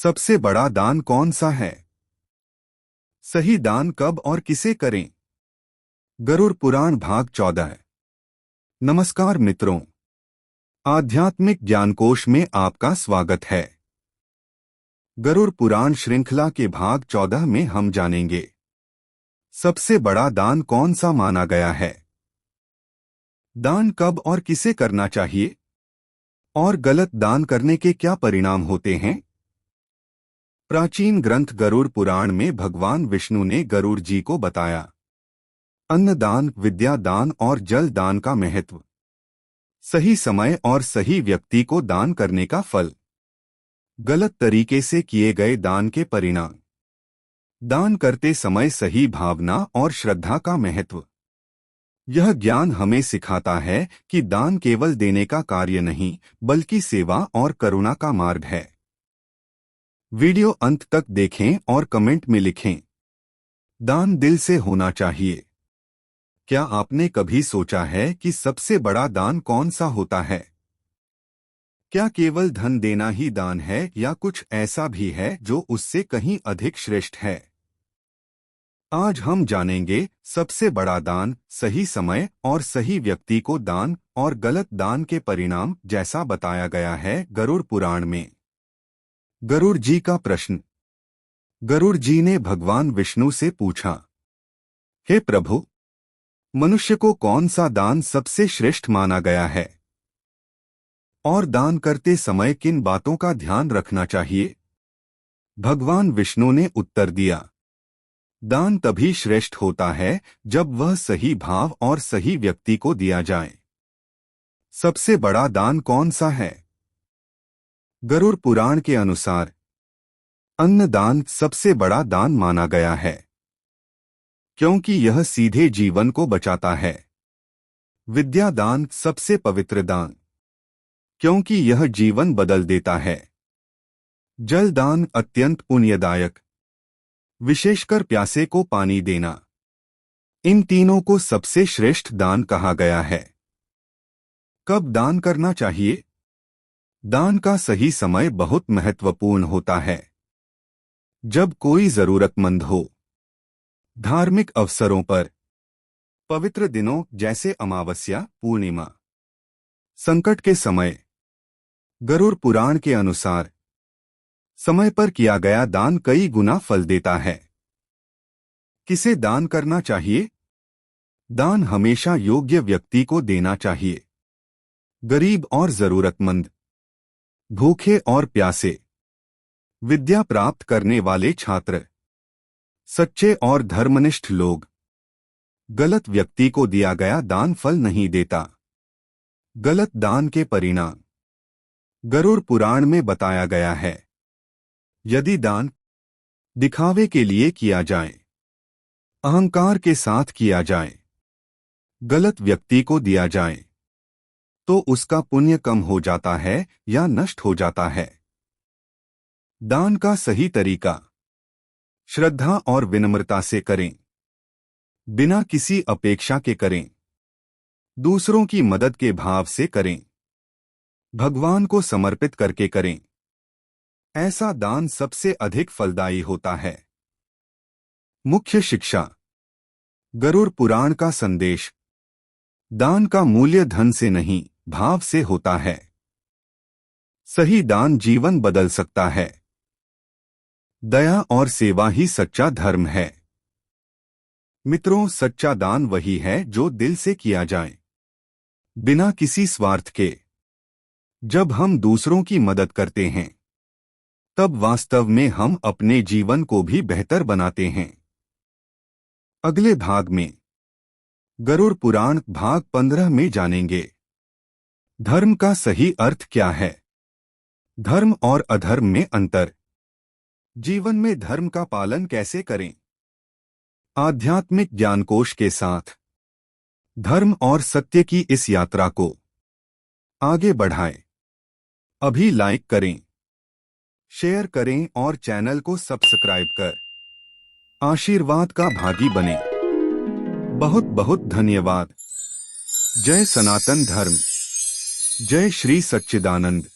सबसे बड़ा दान कौन सा है? सही दान कब और किसे करें? गरुड़ पुराण भाग 14। नमस्कार मित्रों, आध्यात्मिक ज्ञानकोश में आपका स्वागत है। गरुड़ पुराण श्रृंखला के भाग 14 में हम जानेंगे सबसे बड़ा दान कौन सा माना गया है, दान कब और किसे करना चाहिए, और गलत दान करने के क्या परिणाम होते हैं। प्राचीन ग्रंथ गरुड़ पुराण में भगवान विष्णु ने गरुड़ जी को बताया अन्नदान, विद्या दान और जल दान का महत्व, सही समय और सही व्यक्ति को दान करने का फल, गलत तरीके से किए गए दान के परिणाम, दान करते समय सही भावना और श्रद्धा का महत्व। यह ज्ञान हमें सिखाता है कि दान केवल देने का कार्य नहीं, बल्कि सेवा और करुणा का मार्ग है। वीडियो अंत तक देखें और कमेंट में लिखें, दान दिल से होना चाहिए। क्या आपने कभी सोचा है कि सबसे बड़ा दान कौन सा होता है? क्या केवल धन देना ही दान है या कुछ ऐसा भी है जो उससे कहीं अधिक श्रेष्ठ है? आज हम जानेंगे सबसे बड़ा दान, सही समय और सही व्यक्ति को दान और गलत दान के परिणाम, जैसा बताया गया है गरुड़ पुराण में। गरुड़ जी का प्रश्न। गरुड़ जी ने भगवान विष्णु से पूछा, हे प्रभु, मनुष्य को कौन सा दान सबसे श्रेष्ठ माना गया है, और दान करते समय किन बातों का ध्यान रखना चाहिए? भगवान विष्णु ने उत्तर दिया, दान तभी श्रेष्ठ होता है जब वह सही भाव और सही व्यक्ति को दिया जाए। सबसे बड़ा दान कौन सा है? गरुड़ पुराण के अनुसार अन्नदान सबसे बड़ा दान माना गया है, क्योंकि यह सीधे जीवन को बचाता है। विद्या दान सबसे पवित्र दान, क्योंकि यह जीवन बदल देता है। जल दान अत्यंत पुण्यदायक, विशेषकर प्यासे को पानी देना। इन तीनों को सबसे श्रेष्ठ दान कहा गया है। कब दान करना चाहिए? दान का सही समय बहुत महत्वपूर्ण होता है। जब कोई जरूरतमंद हो, धार्मिक अवसरों पर, पवित्र दिनों जैसे अमावस्या, पूर्णिमा, संकट के समय। गरुड़ पुराण के अनुसार समय पर किया गया दान कई गुना फल देता है। किसे दान करना चाहिए? दान हमेशा योग्य व्यक्ति को देना चाहिए। गरीब और जरूरतमंद, भूखे और प्यासे, विद्या प्राप्त करने वाले छात्र, सच्चे और धर्मनिष्ठ लोग। गलत व्यक्ति को दिया गया दान फल नहीं देता। गलत दान के परिणाम गरुड़ पुराण में बताया गया है। यदि दान दिखावे के लिए किया जाए, अहंकार के साथ किया जाए, गलत व्यक्ति को दिया जाए, तो उसका पुण्य कम हो जाता है या नष्ट हो जाता है। दान का सही तरीका, श्रद्धा और विनम्रता से करें, बिना किसी अपेक्षा के करें, दूसरों की मदद के भाव से करें, भगवान को समर्पित करके करें। ऐसा दान सबसे अधिक फलदायी होता है। मुख्य शिक्षा। गरुड़ पुराण का संदेश, दान का मूल्य धन से नहीं, भाव से होता है। सही दान जीवन बदल सकता है। दया और सेवा ही सच्चा धर्म है। मित्रों, सच्चा दान वही है जो दिल से किया जाए, बिना किसी स्वार्थ के। जब हम दूसरों की मदद करते हैं, तब वास्तव में हम अपने जीवन को भी बेहतर बनाते हैं। अगले भाग में गरुड़ पुराण भाग 15 में जानेंगे, धर्म का सही अर्थ क्या है, धर्म और अधर्म में अंतर, जीवन में धर्म का पालन कैसे करें। आध्यात्मिक ज्ञानकोश के साथ धर्म और सत्य की इस यात्रा को आगे बढ़ाएं। अभी लाइक करें, शेयर करें और चैनल को सब्सक्राइब कर आशीर्वाद का भागी बने। बहुत बहुत धन्यवाद। जय सनातन धर्म, जय श्री सच्चिदानंद।